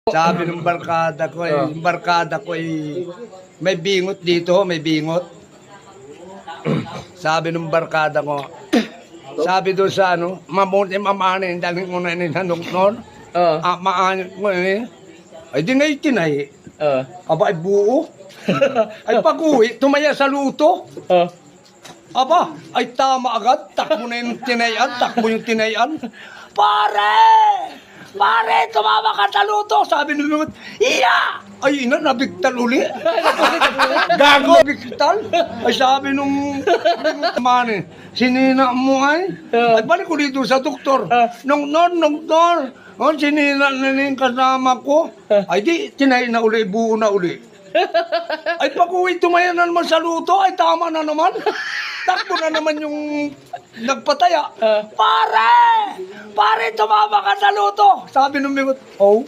Sabi ng barkada ko, yung barkada ko may bingot dito, may bingot. Sabi ng barkada ko, sabi doon sa mabuti mamanin, dahil ko na ninanong noon. Maanin ko ay di na itinay. Aba, ay buo. Ay pag-uwi, tumaya sa luto. Aba, ay tama agad. Takbo na yung tinayan, takbo yung tinayan. Pare! Pare, tumama ka sa luto. Sabi ng mga, iya! Ay, ina, nabigtal uli. Gago, nabigtal. Ay, sabi nung mani, sinina mo ay. Ay, balik ko dito sa doktor. Nung, sinina na yung kasama ko. Ay, di, tinay na uli, buo na uli. Ay, pag-uwi, tumaya na naman sa luto. Ay, tama na naman. Takbo na naman yung nagpataya. Pare! Pare, tumama ka sa luto. Sabi ng mga, oh,